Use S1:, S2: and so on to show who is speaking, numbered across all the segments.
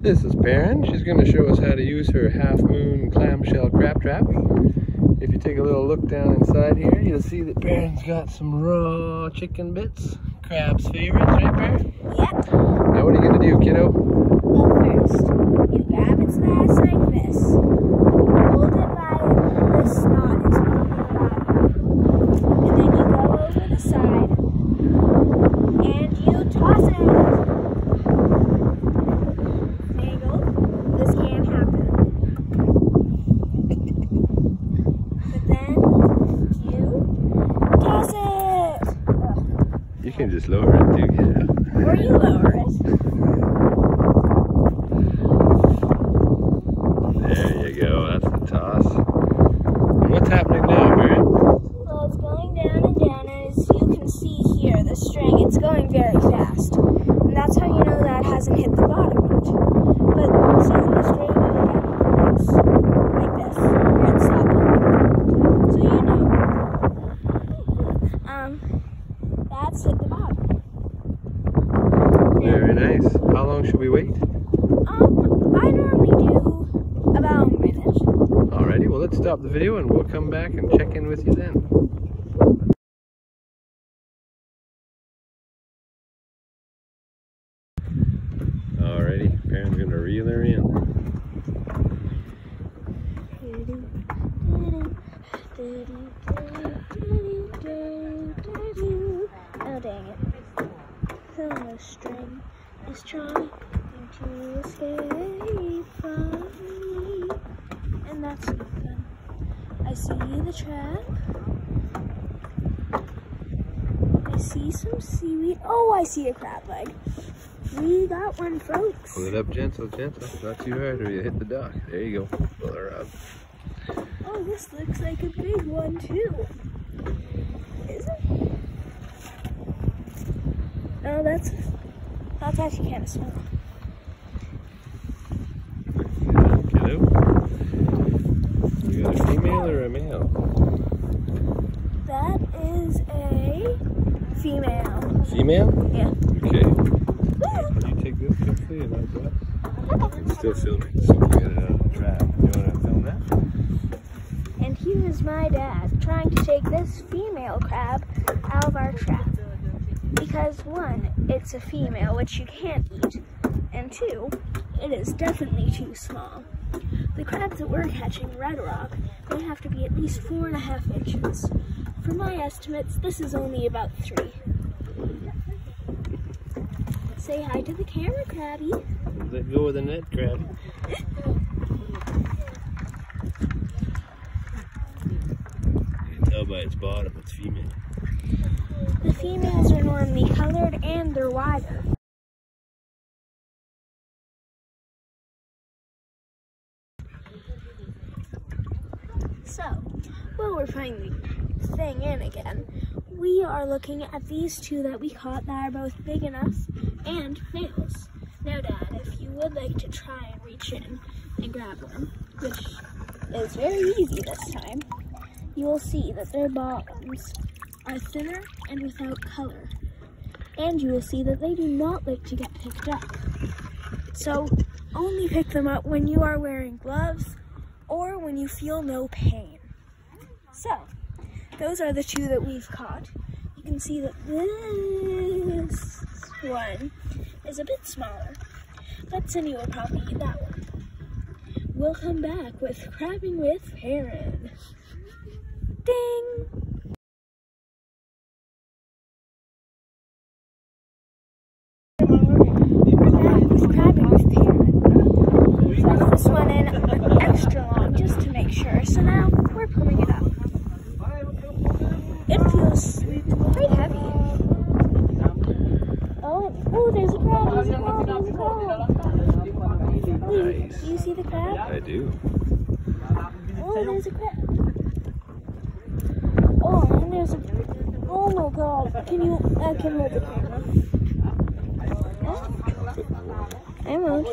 S1: This is Perrin. She's going to show us how to use her half-moon clamshell crab trap. If you take a little look down inside here, you'll see that Perrin's got some raw chicken bits. Crab's favorites, right, Perrin?
S2: Yep.
S1: Now what are you going to do, kiddo?
S2: Well, first, you grab its mass like this. Hold it by the snot until you get it out. And then you go over the side and you toss it. This can't happen. But then you toss it.
S1: You can just lower it too, kiddo.
S2: Or you lower it.
S1: There you go, that's the toss. And what's happening now, Perrin?
S2: Well, it's going down and down, and as you can see here, the string, it's going very fast. And that's how you know that hasn't hit the bottom yet. But see the string it's like this, where it's stopping. So you know, that's hit the bottom.
S1: Very nice. How long should we wait?
S2: I normally do about a minute.
S1: Alrighty, well let's stop the video and we'll come back and check in with you then. Alrighty, Perrin's gonna reel her in.
S2: Oh dang it. The string is trying to escape from me. And that's not fun. I see the trap. I see some seaweed. Oh, I see a crab leg. We got one, folks.
S1: Pull it up gentle, gentle. Not too hard or you hit the dock. There you go. Pull her up.
S2: Oh, this looks like a big one too. Is it? No, that's actually kind of small.
S1: Kiddo. You got a female or a male?
S2: That is a female.
S1: Female?
S2: Yeah.
S1: Okay. Can you take this quickly and like that? It's still filming, so we got it out of the trap. You want to film that?
S2: And here is my dad trying to take this female crab out of our trap. Because one, it's a female, which you can't eat. And two, it is definitely too small. The crabs that we're catching, red rock, they have to be at least 4.5 inches. For my estimates, this is only about 3. Say hi to the camera, Crabby.
S1: Let go of the net, crab. You can tell by its bottom, it's female.
S2: The females are normally colored and they're wider. So, while we're putting the thing in again, we are looking at these two that we caught that are both big enough and males. Now, Dad, if you would like to try and reach in and grab one, which is very easy this time, you will see that their bottoms are thinner and without color. And you will see that they do not like to get picked up. So, only pick them up when you are wearing gloves or when you feel no pain. So, those are the two that we've caught. You can see that this one is a bit smaller, but Cindy will probably eat that one. We'll come back with Crabbing with Perrin. Ding! We're back with Crabbing with Perrin. We left this one in extra long just to make sure, so now we're pulling it up. It feels quite heavy. Oh, there's a crab, there's a crab, there's a crab.
S1: Nice.
S2: Do you see the crab?
S1: I do.
S2: Oh, there's a crab. Oh, and there's a... Oh my god. Can you... I can hold the camera. I won't.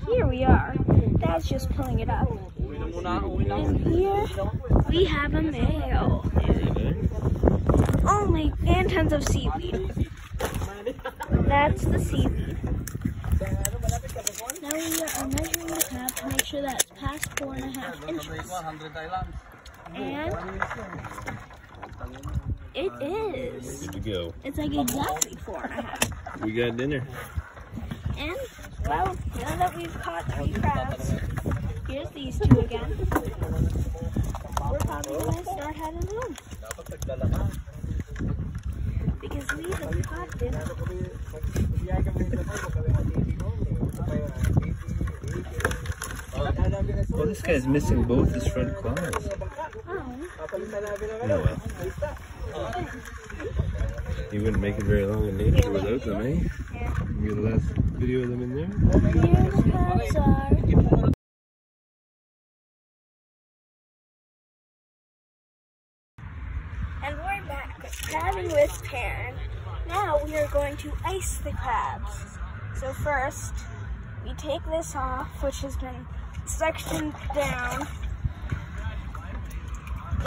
S2: Here we are. Dad's just pulling it up. And here we have a male. Only, and tons of seaweed. That's the seaweed. Now we are measuring the crab to make sure that it's past 4.5 inches. And it is.
S1: Good to go.
S2: It's like exactly 4.5.
S1: We got dinner.
S2: And, well, now that we've caught 3 crabs, here's these 2 again. We're probably going to start heading home. Because we have caught dinner.
S1: Well, this guy's missing both his front claws. Oh well. You wouldn't make it very long in nature without them, eh?
S2: Yeah.
S1: You get the last video of them in there?
S2: Here the crabs are. And we're back with crabbing with Perrin. Now we are going to ice the crabs. So first, we take this off, which has been sectioned down.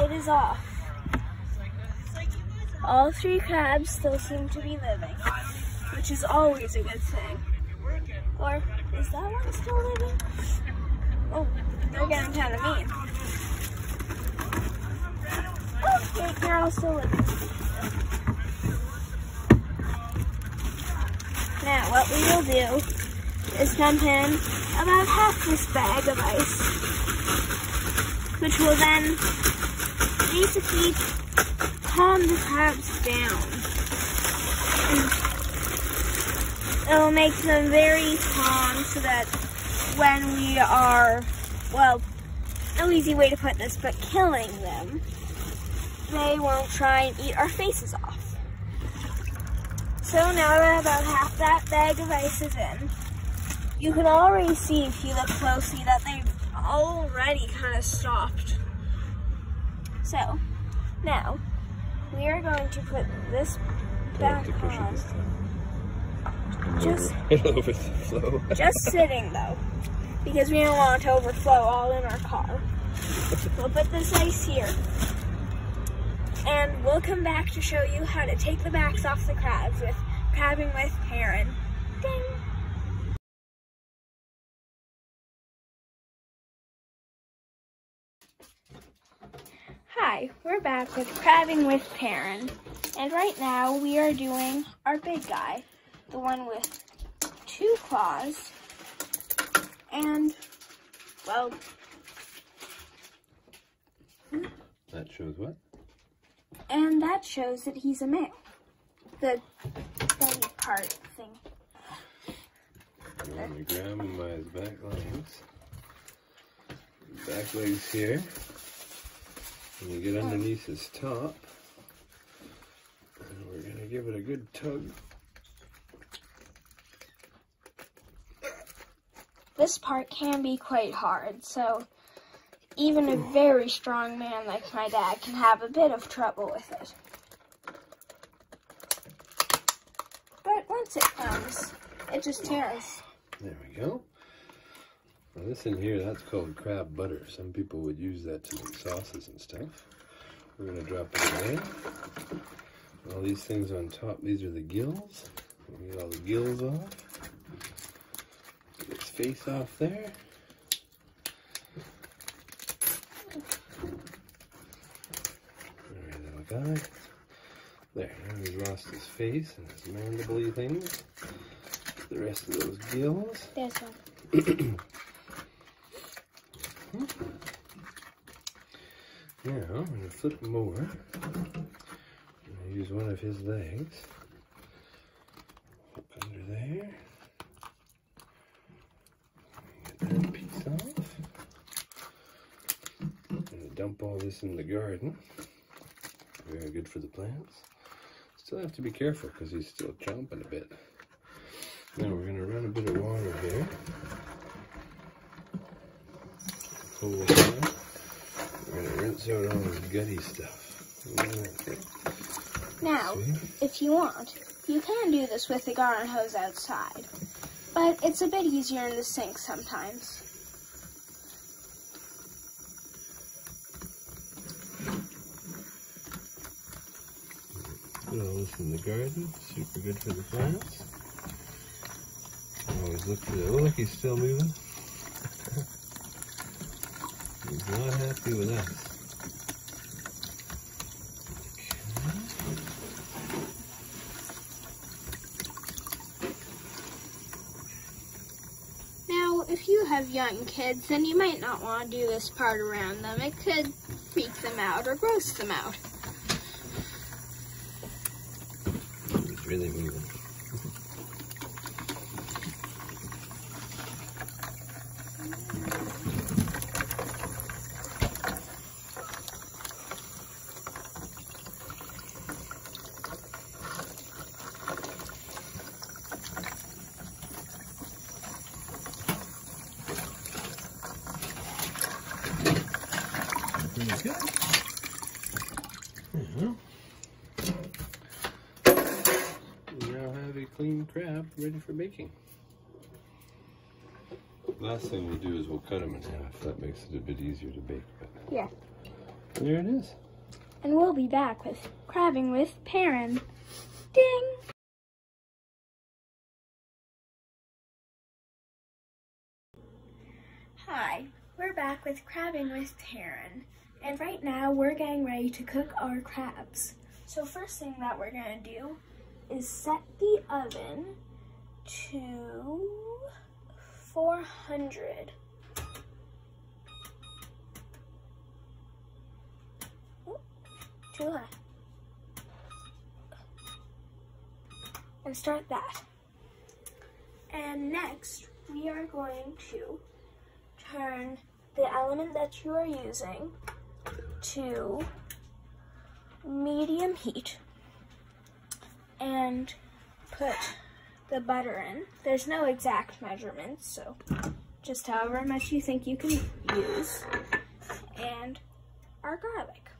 S2: It is off. All 3 crabs still seem to be living, which is always a good thing. Or is that one still living? Oh, they're getting kind of mean. Okay, they're all still living. Now, what we will do is dump in about half this bag of ice, which will then basically calm the crabs down. And it'll make them very calm so that when we are, well, no easy way to put this, but killing them, they won't try and eat our faces off. So now that about half that bag of ice is in, you can already see if you look closely that they've already kind of stopped. So now we are going to put this back on. Just sitting though, because we don't want it to overflow all in our car. We'll put this ice here. And we'll come back to show you how to take the backs off the crabs with Crabbing with Perrin. Ding! Hi, we're back with Crabbing with Perrin. And right now we are doing our big guy, the one with 2 claws. And, well...
S1: That shows what?
S2: And that shows that he's a male. The belly part thing.
S1: Let me grab him by his back legs. Back legs here. And you get underneath his top. And we're going to give it a good tug.
S2: This part can be quite hard, so even a very strong man like my dad can have a bit of trouble with it. But once it comes, it just tears.
S1: There we go. Now this in here, that's called crab butter. Some people would use that to make sauces and stuff. We're going to drop it in there. All these things on top, these are the gills. We'll get all the gills off. Get his face off there. Guy. There, now he's lost his face and his mandible-y things. The rest of those gills.
S2: There's one.
S1: Now, I'm going to flip him over. I'm going to use one of his legs. Hook under there. Get that piece off. I'm going to dump all this in the garden. Very good for the plants. Still have to be careful because he's still chomping a bit. Now we're going to run a bit of water here. Cold water. We're going to rinse out all this gutty stuff.
S2: Now, if you want, you can do this with the garden hose outside, but it's a bit easier in the sink sometimes.
S1: Put all this in the garden, super good for the plants. Let's look for that. Oh, look, he's still moving. He's not happy with us.
S2: Now, if you have young kids, then you might not want to do this part around them. It could freak them out or gross them out.
S1: He's really moving. Pretty good. We now have a clean crab ready for baking. Last thing we'll do is we'll cut them in half. That makes it a bit easier to bake. But
S2: Yeah.
S1: there it is.
S2: And we'll be back with Crabbing with Perrin. Ding! Hi, we're back with Crabbing with Perrin. And right now we're getting ready to cook our crabs. So first thing that we're gonna do is set the oven to 400. Ooh, too high. And start that. And next we are going to turn the element that you are using to medium heat and put the butter in. There's no exact measurements, so just however much you think you can use, and our garlic.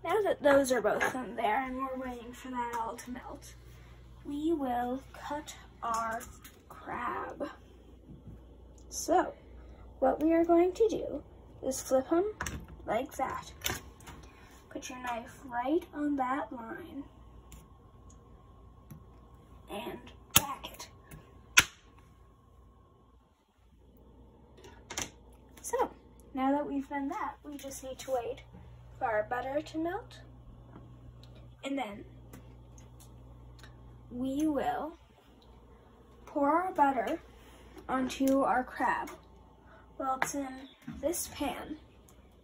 S2: Now that those are both in there and we're waiting for that all to melt, we will cut our crab. So, what we are going to do is flip them like that. Put your knife right on that line and back it. So, now that we've done that, we just need to wait for our butter to melt, and then we will pour our butter onto our crab while it's in this pan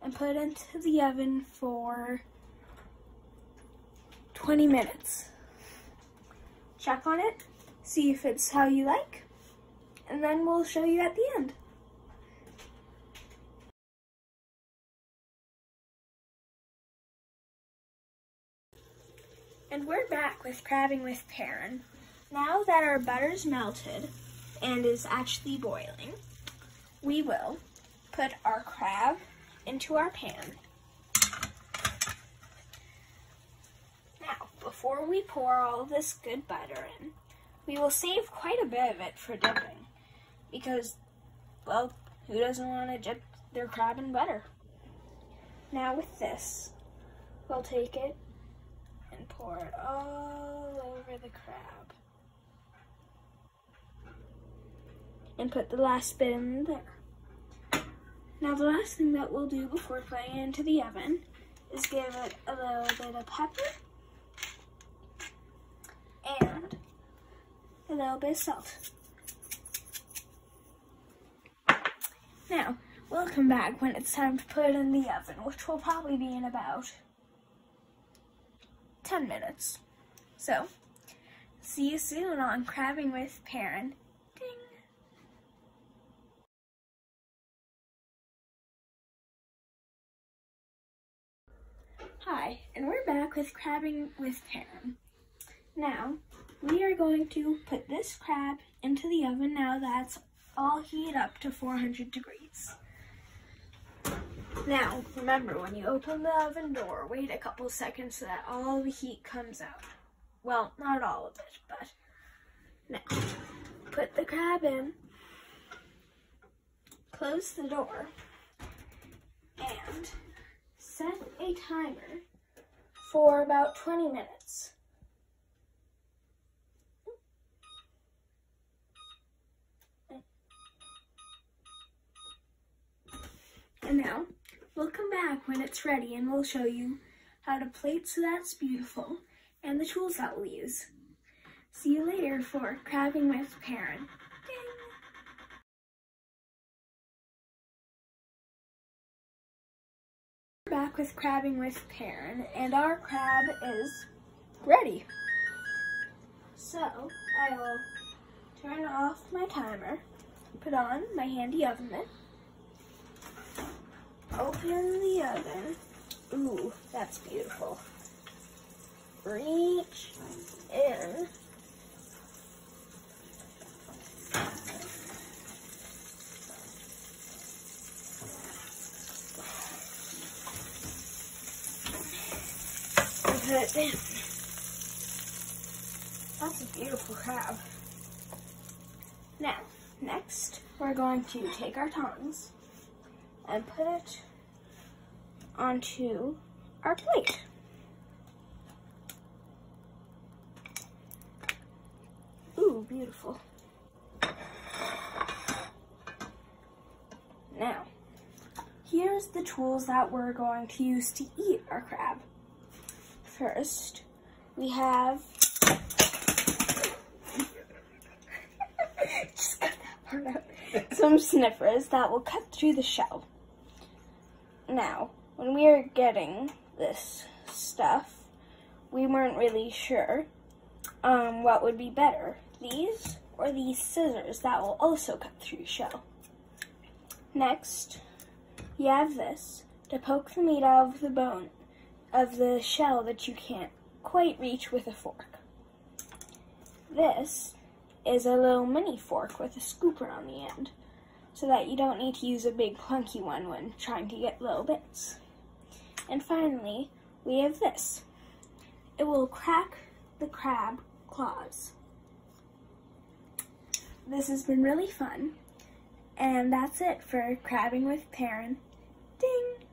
S2: and put it into the oven for 20 minutes. Check on it, see if it's how you like, and then we'll show you at the end. And we're back with Crabbing with Perrin. Now that our butter's melted and is actually boiling, we will put our crab into our pan. Now, before we pour all of this good butter in, we will save quite a bit of it for dipping because, well, who doesn't want to dip their crab in butter? Now with this, we'll take it and pour it all over the crab. And put the last bit in there. Now the last thing that we'll do before putting it into the oven is give it a little bit of pepper and a little bit of salt. Now, we'll come back when it's time to put it in the oven, which will probably be in about 10 minutes. So, see you soon on Crabbing with Perrin. Ding! Hi, and we're back with Crabbing with Perrin. Now, we are going to put this crab into the oven now that's all heated up to 400 degrees. Now, remember, when you open the oven door, wait a couple seconds so that all the heat comes out. Well, not all of it, but now, put the crab in, close the door, and set a timer for about 20 minutes. And now, we'll come back when it's ready and we'll show you how to plate so that's beautiful and the tools that we'll use. See you later for Crabbing with Perrin. We're back with Crabbing with Perrin, and our crab is ready. So, I will turn off my timer, put on my handy oven mitt, open the oven. Ooh, that's beautiful. Reach in. Put it down. That's a beautiful crab. Now, next, we're going to take our tongs and put it onto our plate. Ooh, beautiful. Now, here's the tools that we're going to use to eat our crab. First, we have just cut that part out. Some snippers that will cut through the shell. Now, when we are getting this stuff, we weren't really sure what would be better, these or these scissors that will also cut through shell. Next, you have this to poke the meat out of the bone of the shell that you can't quite reach with a fork. This is a little mini fork with a scooper on the end, so that you don't need to use a big clunky one when trying to get little bits. And finally, we have this. It will crack the crab claws. This has been really fun, and that's it for Crabbing with Perrin. Ding!